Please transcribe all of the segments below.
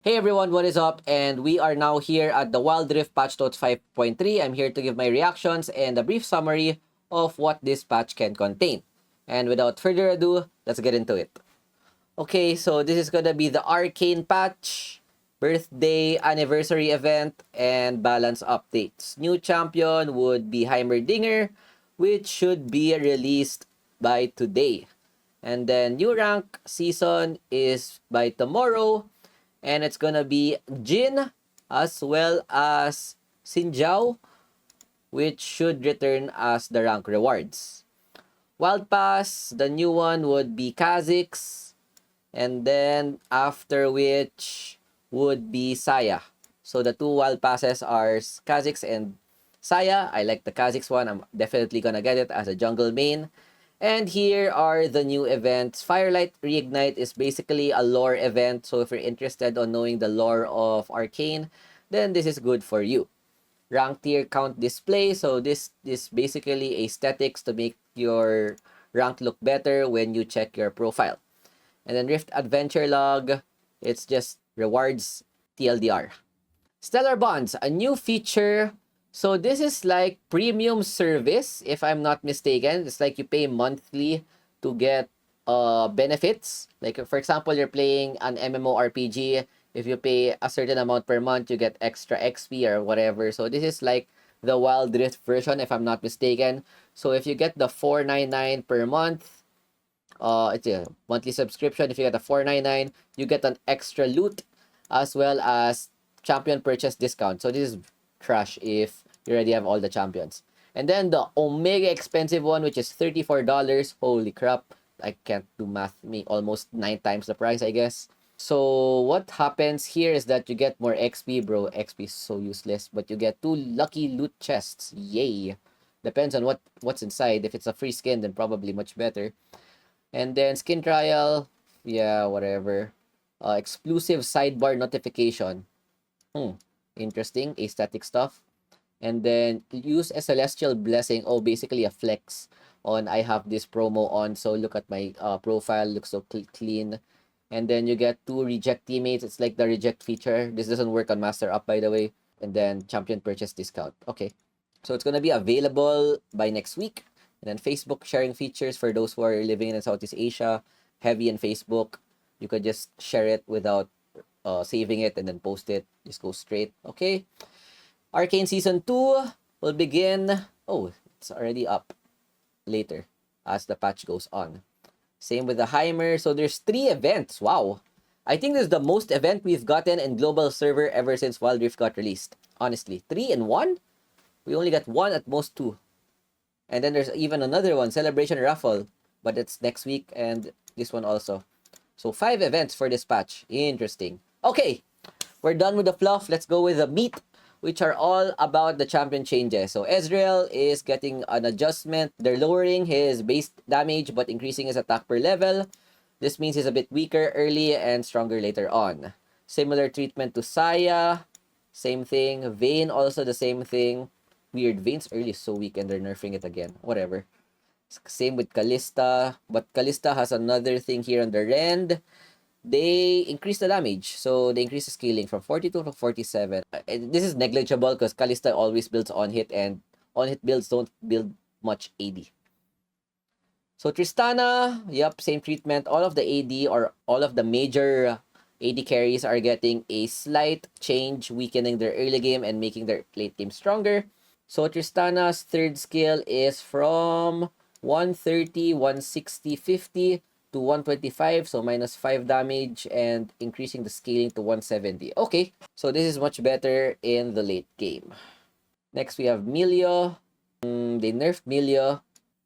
Hey everyone, what is up? And we are now here at the Wildrift Patch Notes 5.3. I'm here to give my reactions and a brief summary of what this patch can contain. And without further ado, let's get into it. Okay, so this is gonna be the Arcane patch, birthday anniversary event, and balance updates. New champion would be Heimerdinger, which should be released by today. And then new rank season is by tomorrow, and it's gonna be Jin as well as Sinjao, which should return as the rank rewards. Wild Pass, the new one would be Kha'Zix, and then after which would be Saya. So the two wild passes are Kha'Zix and Saya. I like the Kha'Zix one. I'm definitely gonna get it as a jungle main. And here are the new events. Firelight Reignite is basically a lore event. So if you're interested on knowing the lore of Arcane, then this is good for you. Rank tier count display. So this is basically aesthetics to make your rank look better when you check your profile. And then Rift Adventure Log, it's just rewards TLDR. Stellar Bonds, a new feature. So this is like premium service, if I'm not mistaken. It's like you pay monthly to get benefits. Like for example, you're playing an MMORPG. If you pay a certain amount per month, you get extra XP or whatever. So this is like the Wild Rift version, if I'm not mistaken. So if you get the 499 per month, it's a monthly subscription. If you get a 499, you get an extra loot as well as champion purchase discount. So this is trash if you already have all the champions. And then the Omega expensive one, which is $34. Holy crap. I can't do math. Me almost 9 times the price, I guess. So what happens here is that you get more XP, bro. XP is so useless, but you get 2 lucky loot chests. Yay. Depends on what's inside. If it's a free skin, then probably much better. And then skin trial, yeah, whatever. Exclusive sidebar notification. Interesting. Aesthetic stuff. And then use a celestial blessing. Oh, basically a flex on I have this promo on. So look at my profile. Looks so clean. And then you get 2 reject teammates. It's like the reject feature. This doesn't work on Master Up, by the way. And then champion purchase discount. Okay. So it's going to be available by next week. And then Facebook sharing features for those who are living in Southeast Asia, heavy in Facebook. You could just share it without saving it and then post it. Just go straight. Okay. Arcane Season 2 will begin. Oh, it's already up later as the patch goes on. Same with the Heimer. So there's 3 events. Wow. I think this is the most event we've gotten in global server ever since Wild Rift got released. Honestly. 3 in 1? We only got 1 at most 2. And then there's even another one, Celebration Raffle. But it's next week and this one also. So 5 events for this patch. Interesting. Okay, we're done with the fluff. Let's go with the meat, which are all about the champion changes. So Ezreal is getting an adjustment. They're lowering his base damage but increasing his attack per level. This means he's a bit weaker early and stronger later on. Similar treatment to Saya. Same thing. Vayne also the same thing. Weird. Vayne's early is so weak and they're nerfing it again. Whatever. Same with Kalista. But Kalista has another thing here on the rend. They increase the damage. So they increase the scaling from 42 to 47. This is negligible because Kalista always builds on hit and on hit builds don't build much AD. So Tristana, yep, same treatment. All of the AD or all of the major AD carries are getting a slight change, weakening their early game and making their late game stronger. So Tristana's third skill is from 130, 160, 50 to 125. So minus 5 damage and increasing the scaling to 170. Okay, so this is much better in the late game. Next we have Milio. They nerfed Milio.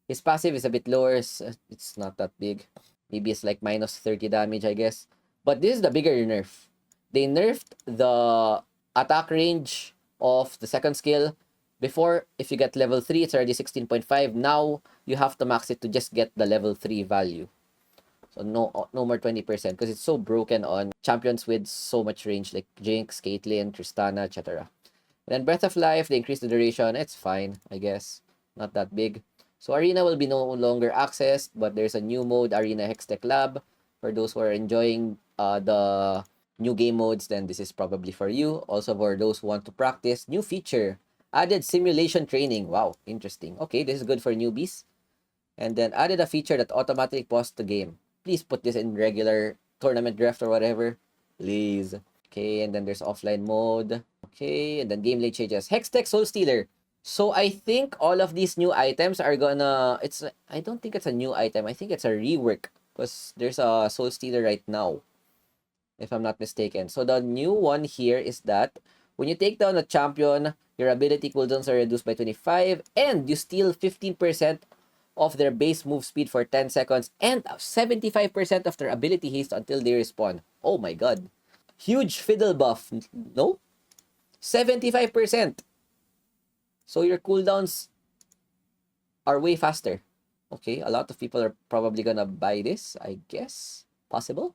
His passive is a bit lower. It's not that big. Maybe it's like minus 30 damage, I guess. But this is the bigger nerf. They nerfed the attack range of the second skill. Before, if you get level 3, it's already 16.5. Now, you have to max it to just get the level 3 value. So, no more 20% because it's so broken on champions with so much range like Jinx, Caitlyn, Tristana, etc. And then Breath of Life, they increase the duration. It's fine, I guess. Not that big. So, Arena will be no longer accessed, but there's a new mode, Arena Hextech Lab, for those who are enjoying the new game modes, then this is probably for you. Also for those who want to practice, new feature, added simulation training. Wow, interesting. Okay, this is good for newbies. And then added a feature that automatically pauses the game. Please put this in regular tournament draft or whatever. Please. Okay, and then there's offline mode. Okay, and then gameplay changes. Hextech Soul Stealer. So I think all of these new items are gonna, I don't think it's a new item. I think it's a rework because there's a Soul Stealer right now, if I'm not mistaken. So the new one here is that when you take down a champion, your ability cooldowns are reduced by 25 and you steal 15% of their base move speed for 10 seconds and 75% of their ability haste until they respawn. Oh my god. Huge fiddle buff. No? 75%. So your cooldowns are way faster. Okay, a lot of people are probably gonna buy this, I guess. Possible.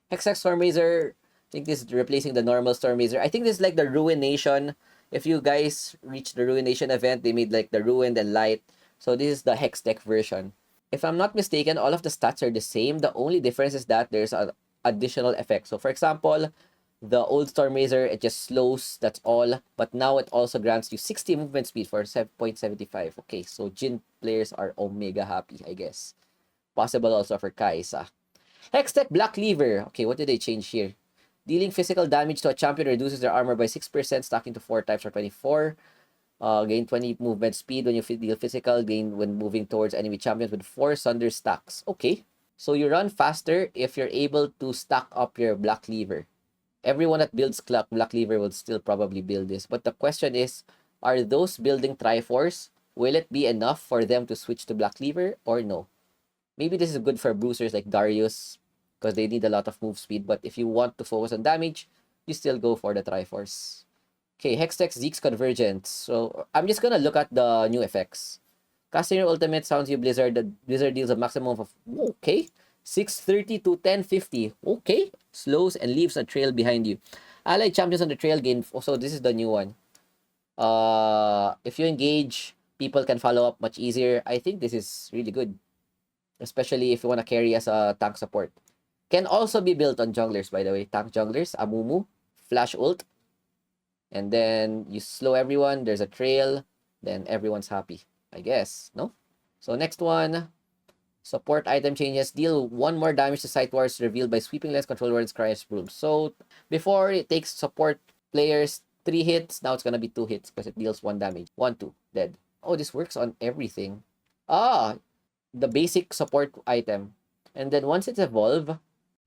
Hextech Stormrazor. I think this is replacing the normal Stormrazor. I think this is like the Ruination. If you guys reach the Ruination event, they made like the Ruined and Light. So this is the Hextech version. If I'm not mistaken, all of the stats are the same. The only difference is that there's an additional effect. So for example, the old Stormrazor, it just slows, that's all. But now it also grants you 60 movement speed for 7.75. Okay, so Jin players are Omega happy, I guess. Possible also for Kaisa. Hextech Black Cleaver. Okay, what did they change here? Dealing physical damage to a champion reduces their armor by 6%, stacking to 4 types for 24. Gain 20 movement speed when you deal physical. Gain when moving towards enemy champions with 4 Sunder stacks. Okay, so you run faster if you're able to stack up your Black Cleaver. Everyone that builds Black Cleaver will still probably build this. But the question is, are those building Triforce, will it be enough for them to switch to Black Cleaver or no? Maybe this is good for bruisers like Darius because they need a lot of move speed. But if you want to focus on damage, you still go for the Triforce. Okay, Hextech Zeke's Convergence. So I'm just gonna look at the new effects. Casting your ultimate sounds you Blizzard. The Blizzard deals a maximum of, okay, 630 to 1050. Okay, slows and leaves a trail behind you. Allied champions on the trail gain. So this is the new one. If you engage, people can follow up much easier. I think this is really good, especially if you want to carry as a tank support. Can also be built on junglers, by the way. Tank junglers, Amumu, flash ult, and then you slow everyone. There's a trail, then everyone's happy, I guess. No? So next one, support item changes. Deal 1 more damage to sight wars revealed by sweeping lens control words Cry's broom. So before it takes support players 3 hits, now it's gonna be 2 hits because it deals 1 damage. 1, 2, dead. Oh, this works on everything. The basic support item. And then once it's evolved,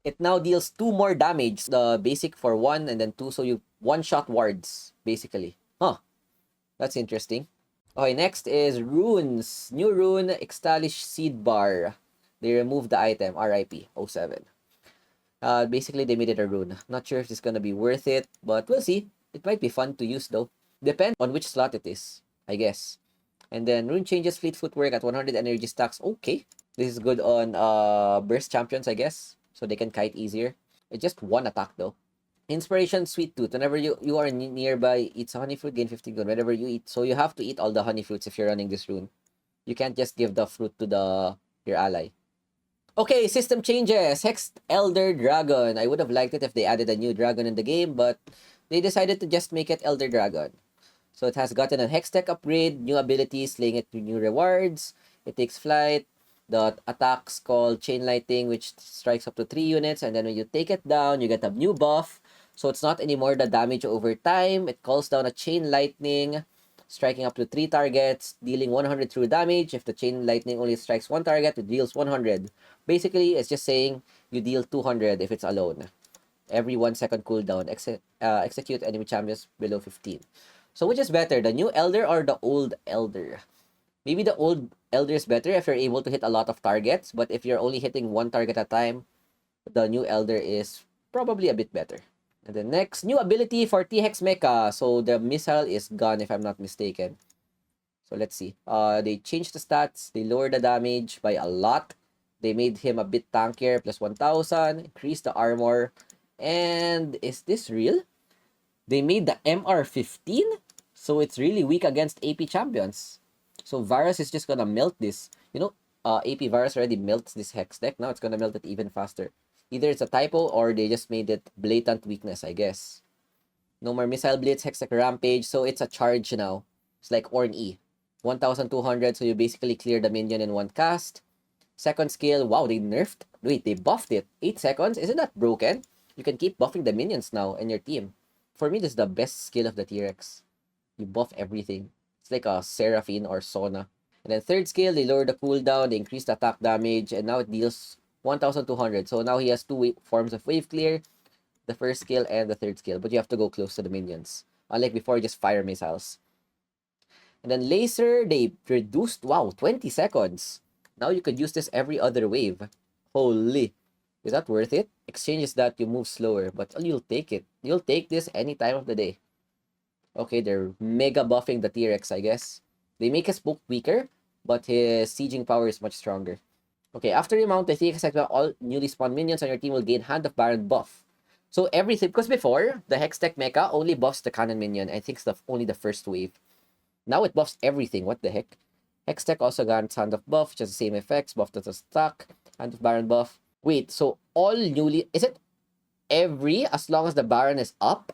it now deals 2 more damage. The basic for 1 and then 2. So you one-shot wards, basically. Huh. That's interesting. Okay, next is runes. New rune, Extalish Seed Bar. They removed the item, RIP, 07. Basically, they made it a rune. Not sure if it's gonna be worth it, but we'll see. It might be fun to use though. Depends on which slot it is, I guess. And then rune changes fleet footwork at 100 energy stacks. Okay. This is good on burst champions, I guess. So they can kite easier. It's just 1 attack though. Inspiration Sweet Tooth. Whenever you are nearby, eats a honey fruit, gain 15 gold. Whenever you eat. So you have to eat all the honey fruits if you're running this rune. You can't just give the fruit to your ally. Okay, system changes. Hex Elder Dragon. I would have liked it if they added a new dragon in the game, but they decided to just make it Elder Dragon. So it has gotten a Hextech upgrade, new abilities, laying it to new rewards. It takes flight. The attack's called Chain Lightning, which strikes up to 3 units. And then when you take it down, you get a new buff. So it's not anymore the damage over time. It calls down a Chain Lightning, striking up to 3 targets, dealing 100 true damage. If the Chain Lightning only strikes 1 target, it deals 100. Basically, it's just saying you deal 200 if it's alone. Every 1 second cooldown. Execute enemy champions below 15. So which is better, the new Elder or the old Elder? Maybe the old Elder is better if you're able to hit a lot of targets, but if you're only hitting 1 target at a time, the new Elder is probably a bit better. And the next, new ability for T-Hex Mecha. So the missile is gone if I'm not mistaken. So let's see. They changed the stats. They lowered the damage by a lot. They made him a bit tankier, plus 1,000. Increased the armor. And is this real? They made the MR15? So it's really weak against AP champions. So Varus is just gonna melt this. You know, AP Varus already melts this Hextech. Now it's gonna melt it even faster. Either it's a typo or they just made it blatant weakness, I guess. No more Missile Blitz, Hextech Rampage, so it's a charge now. It's like Orn E. 1,200, so you basically clear the minion in one cast. Second skill, wow, they nerfed. Wait, they buffed it. 8 seconds? Isn't that broken? You can keep buffing the minions now in your team. For me, this is the best skill of the T-Rex. You buff everything. It's like a Seraphine or Sona. And then third skill, they lower the cooldown, they increase the attack damage, and now it deals 1,200. So now he has two forms of wave clear, the first skill and the third skill, but you have to go close to the minions. Unlike before, just fire missiles. And then laser, they reduced, wow, 20 seconds. Now you could use this every other wave. Holy. Is that worth it? Exchange is that you move slower, but you'll take it. You'll take this any time of the day. Okay, they're mega buffing the T-Rex, I guess. They make his book weaker, but his sieging power is much stronger. Okay, after you mount the T-Rex, all newly spawned minions on your team will gain Hand of Baron buff. So everything, because before, the Hextech Mecha only buffs the cannon minion. I think it's only the first wave. Now it buffs everything. What the heck? Hextech also grants Hand of Buff, which has the same effects. Buff to the stack. Hand of Baron buff. Wait, so all newly... Is it every, as long as the Baron is up?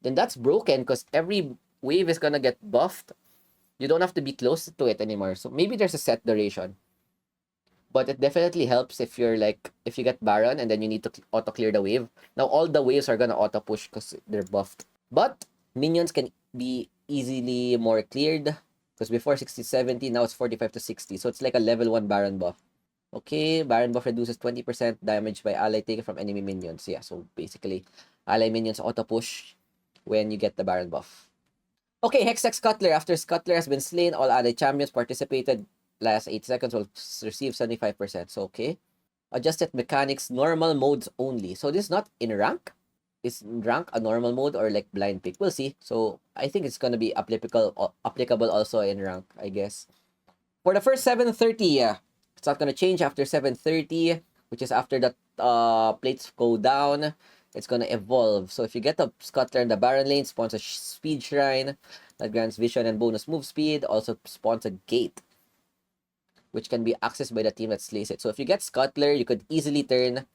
Then that's broken because every wave is gonna get buffed. You don't have to be close to it anymore. So maybe there's a set duration. But it definitely helps if you're like, if you get Baron and then you need to auto-clear the wave. Now all the waves are gonna auto-push because they're buffed. But minions can be easily more cleared. Because before 60-70, now it's 45 to 60. So it's like a level 1 Baron buff. Okay, Baron buff reduces 20% damage by ally taken from enemy minions. Yeah, so basically, ally minions auto-push when you get the Baron buff. Okay, Hextech Scuttler. After Scuttler has been slain, all ally champions participated last 8 seconds will receive 75%. So, okay. Adjusted mechanics, normal modes only. So, this is not in rank. Is rank a normal mode or like blind pick? We'll see. So, I think it's going to be applicable also in rank, I guess. For the first 730, it's not going to change after 730, which is after the plates go down. It's going to evolve. So if you get the Scuttler in the Baron lane, spawns a Speed Shrine that grants vision and bonus move speed. Also spawns a Gate, which can be accessed by the team that slays it. So if you get Scuttler, you could easily turn,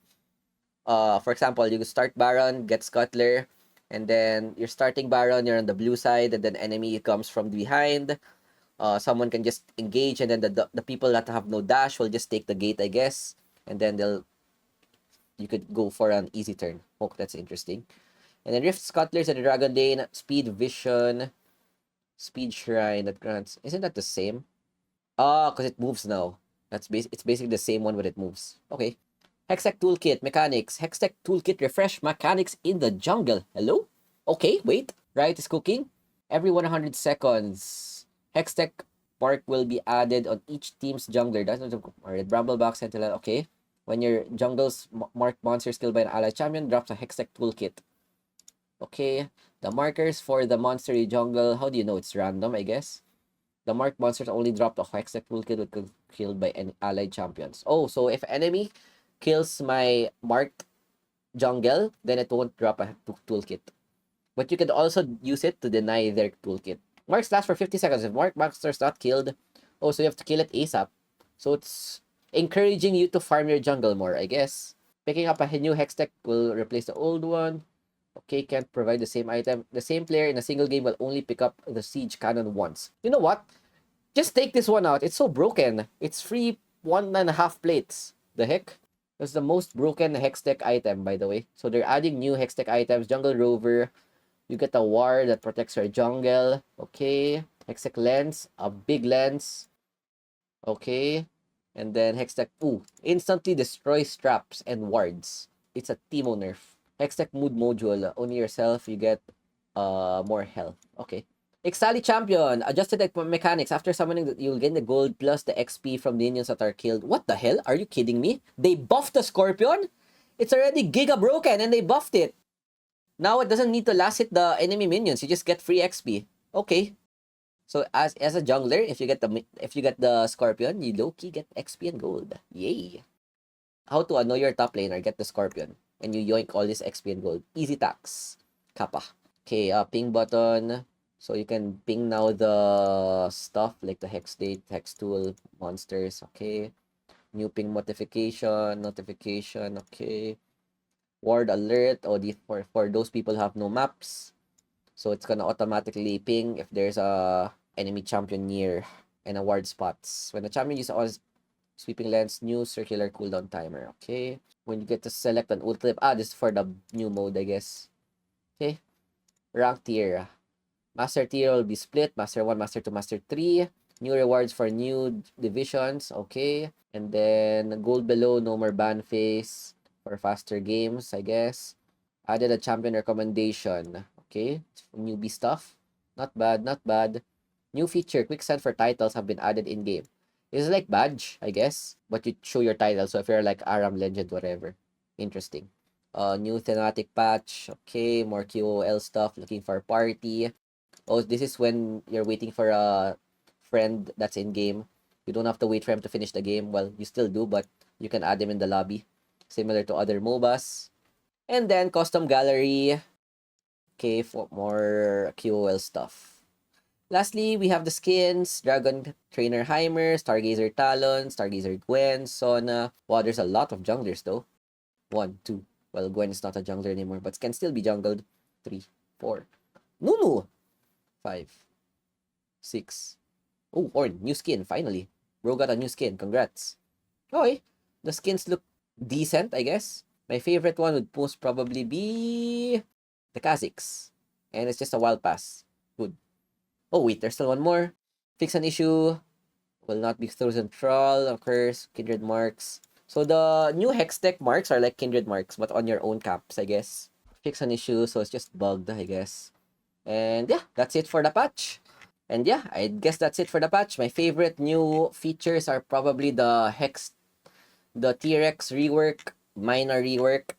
for example, you could start Baron, get Scuttler, and then you're starting Baron, you're on the blue side, and then enemy comes from behind. Someone can just engage, and then the people that have no dash will just take the gate, I guess, and then you could go for an easy turn. Oh, that's interesting. And then Rift Scuttlers and the Dragon Lane, Speed Vision, Speed Shrine that grants. Isn't that the same? Because it moves now. It's basically the same one, but it moves. Okay. Hextech Toolkit Mechanics. Hextech Toolkit refresh mechanics in the jungle. Hello? Okay, wait. Riot is cooking. Every 100 seconds, Hextech Park will be added on each team's jungler. That's not a Brambleback Sentinel. Okay. When your jungle's marked monster skill by an ally champion drops a Hextech Toolkit. Okay. The markers for the monster jungle, how do you know? It's random, I guess. The marked monsters only drop the Hextech Toolkit when killed by any allied champions. Oh, so if enemy kills my marked jungle, then it won't drop a toolkit. But you can also use it to deny their toolkit. Marks last for 50 seconds. If marked monster's not killed, oh, so you have to kill it ASAP. So it's encouraging you to farm your jungle more, I guess. Picking up a new Hextech will replace the old one. Okay, can't provide the same item. The same player in a single game will only pick up the Siege Cannon once. You know what? Just take this one out. It's so broken. It's free 1.5 plates. The heck? That's the most broken Hextech item, by the way. So they're adding new Hextech items. Jungle Rover. You get a war that protects your jungle. Okay. Hextech Lens. A big lens. Okay. And then Hextech, instantly destroys traps and wards. It's a Teemo nerf. Hextech Mood Module. Only yourself, you get more health. Okay. Ixtali Champion. Adjusted mechanics. After summoning, you'll gain the gold plus the XP from the minions that are killed. What the hell? Are you kidding me? They buffed the Scorpion? It's already giga broken and they buffed it. Now it doesn't need to last hit the enemy minions. You just get free XP. Okay. So as a jungler, if you get the Scorpion, you low-key get XP and gold. Yay. How to annoy your top laner, get the Scorpion. And you yoink all this XP and gold. Easy tax. Kappa. Okay, ping button. So you can ping now the stuff like the hex date, hex tool, monsters. Okay. New ping notification. Okay. Ward alert. Oh, for those people who have no maps. So it's gonna automatically ping if there's a enemy champion near and a ward spots. When the champion uses all sweeping lens, new circular cooldown timer. Okay. When you get to select an ult clip. This is for the new mode, I guess. Okay. Rank tier. Master tier will be split. Master 1, Master 2, Master 3. New rewards for new divisions. Okay. And then gold below, no more ban phase for faster games, I guess. Added a champion recommendation. Okay. Newbie stuff. Not bad, not bad. New feature, quick send for titles have been added in-game. It's like badge, I guess. But you show your title. So if you're like Aram Legend, whatever. Interesting. New thematic patch. Okay. More QOL stuff. Looking for party. Oh, this is when you're waiting for a friend that's in game. You don't have to wait for him to finish the game. Well, you still do, but you can add him in the lobby. Similar to other MOBAs. And then custom gallery. Okay, for more QOL stuff. Lastly, we have the skins. Dragon Trainer Heimer, Stargazer Talon, Stargazer Gwen, Sona. Wow, there's a lot of junglers though. 1, 2. Well, Gwen is not a jungler anymore, but can still be jungled. 3, 4. Nunu! 5, 6. Oh, Orn, new skin, finally. Bro got a new skin, congrats. Okay, the skins look decent, I guess. My favorite one would most probably be the Kha'Zix. And it's just a wild pass. Good. Oh, wait, there's still one more. Fix an issue. Will not be Frozen Troll, occurs, Kindred Marks. So the new Hex Tech marks are like Kindred Marks, but on your own caps, I guess. Fix an issue, so it's just bugged, I guess. And yeah, that's it for the patch. And yeah, I guess that's it for the patch. My favorite new features are probably the T-Rex rework, minor rework.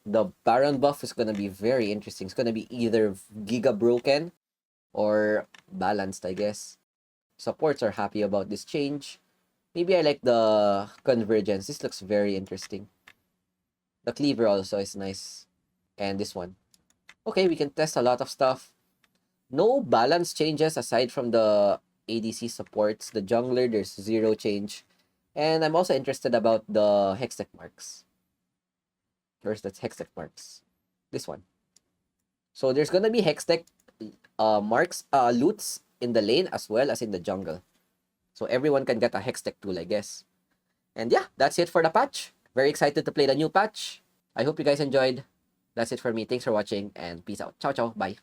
The Baron buff is gonna be very interesting. It's gonna be either Giga Broken or balanced, I guess. Supports are happy about this change. Maybe I like the Convergence. This looks very interesting. The Cleaver also is nice. And this one. Okay, we can test a lot of stuff. No balance changes aside from the ADC supports. The jungler, there's zero change. And I'm also interested about the Hextech marks. Where's that Hextech marks? This one. So there's gonna be Hextech marks, loots in the lane as well as in the jungle. So everyone can get a Hextech tool, I guess. And yeah, that's it for the patch. Very excited to play the new patch. I hope you guys enjoyed. That's it for me. Thanks for watching and peace out. Ciao, ciao. Bye.